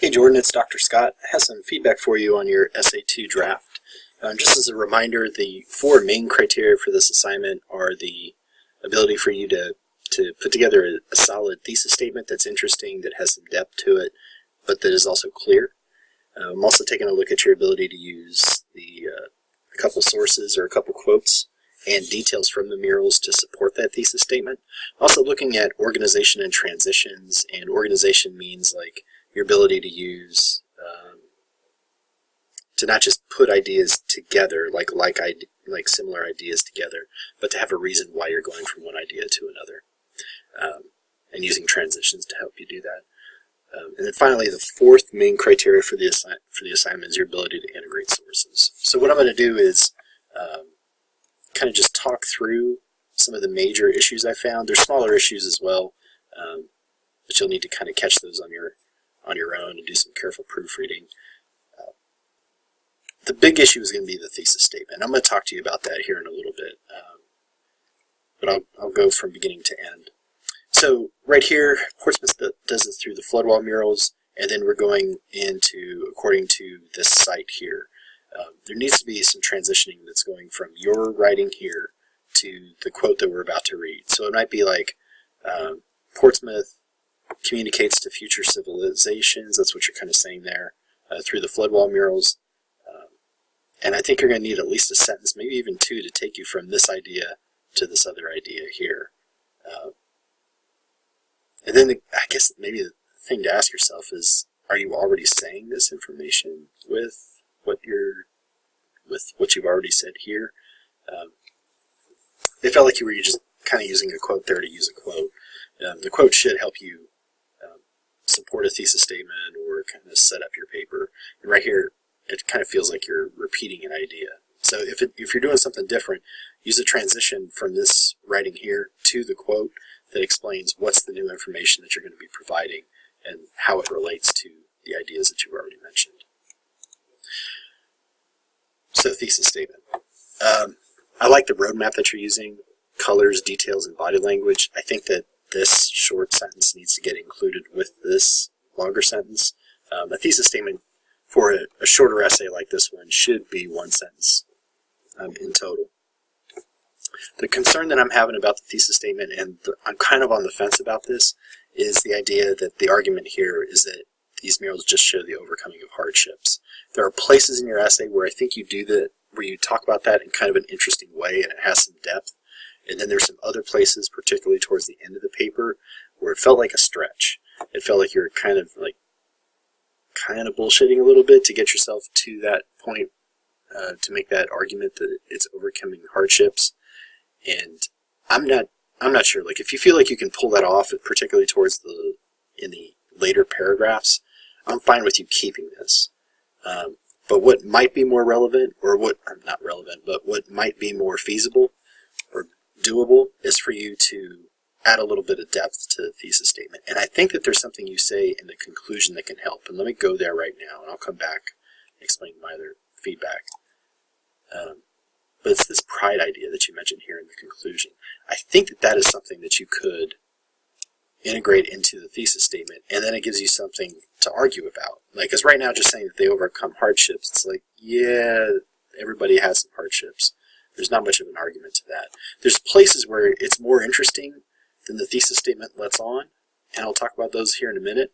Hey Jordan, it's Dr. Scott. I have some feedback for you on your SA2 draft. Just as a reminder, the four main criteria for this assignment are the ability for you to put together a solid thesis statement that's interesting, that has some depth to it, but that is also clear. I'm also taking a look at your ability to use a couple sources or a couple quotes and details from the murals to support that thesis statement. Also looking at organization and transitions, and organization means like your ability to use to not just put ideas together like similar ideas together, but to have a reason why you're going from one idea to another, and using transitions to help you do that. And then finally, the fourth main criteria for the assignment is your ability to integrate sources. So what I'm going to do is kind of just talk through some of the major issues I found. There's smaller issues as well, but you'll need to kind of catch those on your own and do some careful proofreading. The big issue is going to be the thesis statement. I'm going to talk to you about that here in a little bit, but I'll go from beginning to end. So right here, Portsmouth does this through the floodwall murals, and then we're going into, according to this site here, there needs to be some transitioning that's going from your writing here to the quote that we're about to read. So it might be like, Portsmouth communicates to future civilizations, that's what you're kind of saying there, through the floodwall murals. And I think you're going to need at least a sentence, maybe even two, to take you from this idea to this other idea here. And then I guess maybe the thing to ask yourself is, are you already saying this information with what you've already said here? It felt like you were just kind of using a quote there to use a quote. The quote should help you support a thesis statement or kind of set up your paper. And right here, it kind of feels like you're repeating an idea. So if you're doing something different, use a transition from this writing here to the quote that explains what's the new information that you're going to be providing and how it relates to the ideas that you've already mentioned. So thesis statement. I like the roadmap that you're using, colors, details, and body language. I think that this short sentence needs to get included with this longer sentence. A thesis statement for a shorter essay like this one should be one sentence in total. The concern that I'm having about the thesis statement, and I'm kind of on the fence about this, is the idea that the argument here is that these murals just show the overcoming of hardships. There are places in your essay where I think you do that, where you talk about that in kind of an interesting way and it has some depth. And then there's some other places, particularly towards the end of the paper, where it felt like a stretch. It felt like you're kind of bullshitting a little bit to get yourself to that point, to make that argument that it's overcoming hardships. And I'm not sure. Like, if you feel like you can pull that off, particularly towards in the later paragraphs, I'm fine with you keeping this. But what might be more relevant, or not relevant, but what might be more feasible or doable is for you to add a little bit of depth to the thesis statement. And I think that there's something you say in the conclusion that can help. And let me go there right now, and I'll come back and explain my other feedback. But it's this pride idea that you mentioned here in the conclusion. I think that that is something that you could integrate into the thesis statement, and then it gives you something to argue about. Like, because right now just saying that they overcome hardships, it's like, yeah, everybody has some hardships. There's not much of an argument to that. There's places where it's more interesting than the thesis statement lets on, and I'll talk about those here in a minute.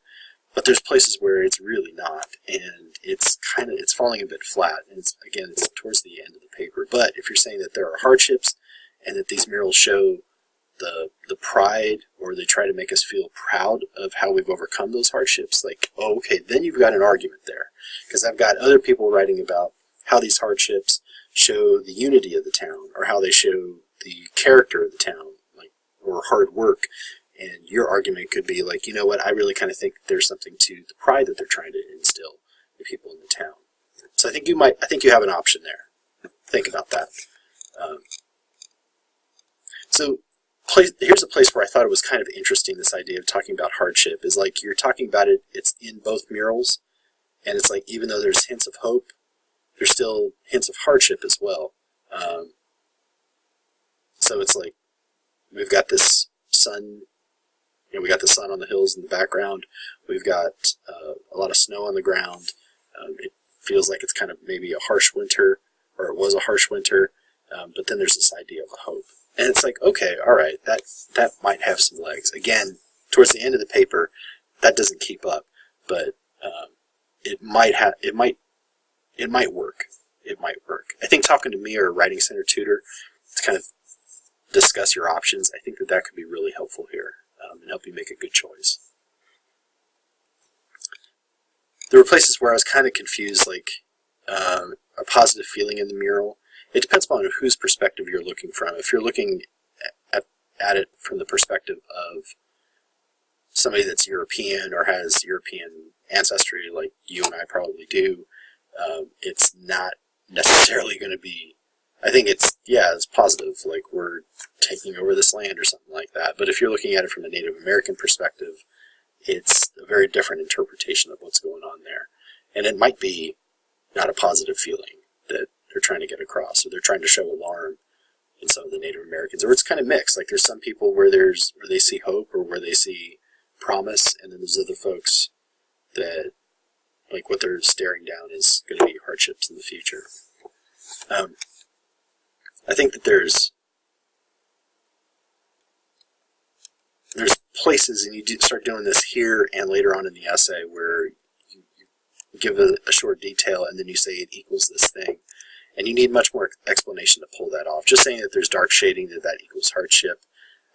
But there's places where it's really not, and it's falling a bit flat. And it's towards the end of the paper. But if you're saying that there are hardships, and that these murals show the pride, or they try to make us feel proud of how we've overcome those hardships, like, oh, okay, then you've got an argument there. Because I've got other people writing about how these hardships show the unity of the town, or how they show the character of the town, like, or hard work. And your argument could be like, you know what, I really kind of think that there's something to the pride that they're trying to instill in people in the town. So I think you have an option there. Think about that. Here's a place where I thought it was kind of interesting, this idea of talking about hardship, is like you're talking about it, it's in both murals, and it's like even though there's hints of hope, there's still hints of hardship as well. So it's like we've got this sun we got the sun on the hills in the background. We've got a lot of snow on the ground. It feels like it's kind of maybe a harsh winter, or it was a harsh winter, but then there's this idea of a hope. And it's like, okay, all right, that might have some legs. Again, towards the end of the paper, that doesn't keep up, but it might work. It might work. I think talking to me or a writing center tutor to kind of discuss your options, I think that could be really helpful here and help you make a good choice. There were places where I was kind of confused, like a positive feeling in the mural. It depends on whose perspective you're looking from. If you're looking at it from the perspective of somebody that's European or has European ancestry like you and I probably do, it's not necessarily going to be, I think it's positive, like we're taking over this land or something like that. But if you're looking at it from a Native American perspective, it's a very different interpretation of what's going on there. And it might be not a positive feeling that they're trying to get across, or they're trying to show alarm in some of the Native Americans, or it's kind of mixed. Like there's some people where they see hope or where they see promise, and then there's other folks that like what they're staring down is going to be hardships in the future. I think that there's places, and you start doing this here and later on in the essay, where you give a short detail and then you say it equals this thing. And you need much more explanation to pull that off. Just saying that there's dark shading, that equals hardship,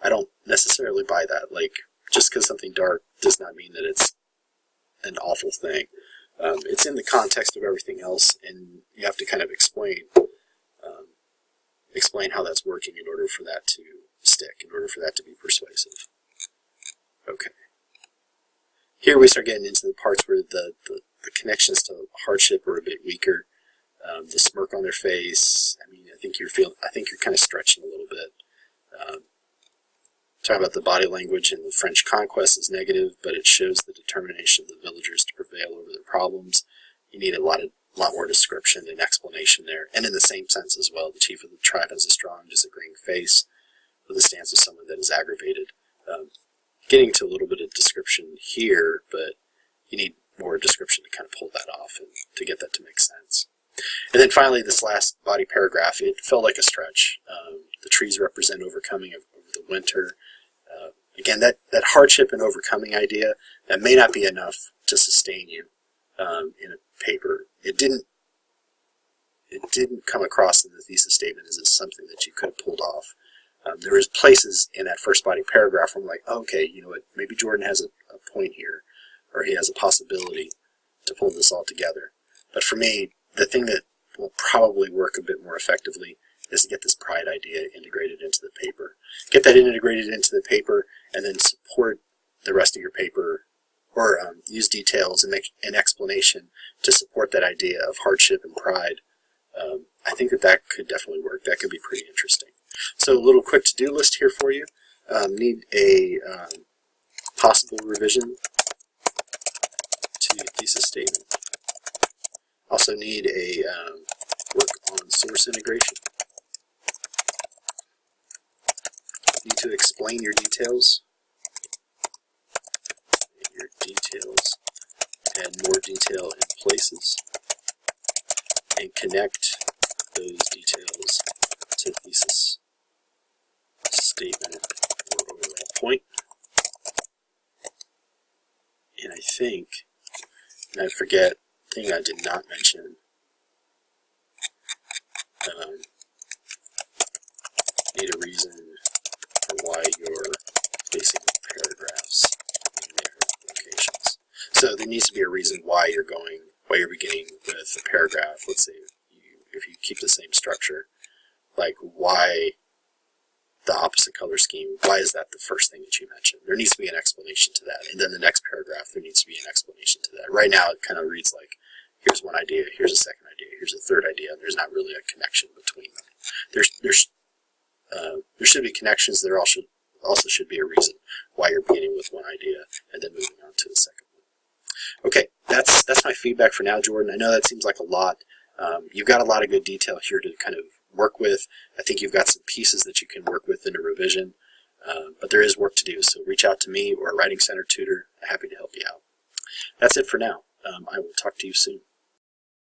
I don't necessarily buy that. Like, just because something dark does not mean that it's an awful thing. It's in the context of everything else, and you have to kind of explain how that's working in order for that to stick, in order for that to be persuasive. Okay. Here we start getting into the parts where the connections to hardship are a bit weaker. The smirk on their face. I mean, I think you're kind of stretching a little bit. Talking about the body language in the French conquest is negative, but it shows the determination of the villagers to prevail over their problems. You need a lot more description and explanation there, and in the same sense as well. The chief of the tribe has a strong, disagreeing face with the stance of someone that is aggravated. Getting to a little bit of description here, but you need more description to kind of pull that off and to get that to make sense. And then finally, this last body paragraph, it felt like a stretch. The trees represent overcoming over the winter. Again, that hardship and overcoming idea, that may not be enough to sustain you in a paper. It didn't come across in the thesis statement as something that you could have pulled off. There was places in that first body paragraph where I'm like, oh, okay, you know what, maybe Jordan has a point here, or he has a possibility to pull this all together. But for me, the thing that will probably work a bit more effectively is to get this pride idea integrated into the paper. Get that integrated into the paper, and then support the rest of your paper, or use details and make an explanation to support that idea of hardship and pride. I think that could definitely work. That could be pretty interesting. So a little quick to-do list here for you. Need a possible revision to your thesis statement. Also need a work on source integration. Need to explain your details. Add more detail in places. And connect those details to thesis statement or overall point. And I think, and I forget, thing I did not mention, need a reason for why you're placing paragraphs in their locations. So there needs to be a reason why you're beginning with a paragraph. Let's say if you keep the same structure, like why the opposite color scheme, why is that the first thing that you mentioned? There needs to be an explanation to that. And then the next paragraph, there needs to be an explanation to that. Right now, it kind of reads like, here's one idea, here's a second idea, here's a third idea. There's not really a connection between them. There should be connections. There also should be a reason why you're beginning with one idea and then moving on to the second one. Okay, that's my feedback for now, Jordan. I know that seems like a lot. You've got a lot of good detail here to kind of work with. I think you've got some pieces that you can work with in a revision. But there is work to do, so reach out to me or a Writing Center tutor. Happy to help you out. That's it for now. I will talk to you soon.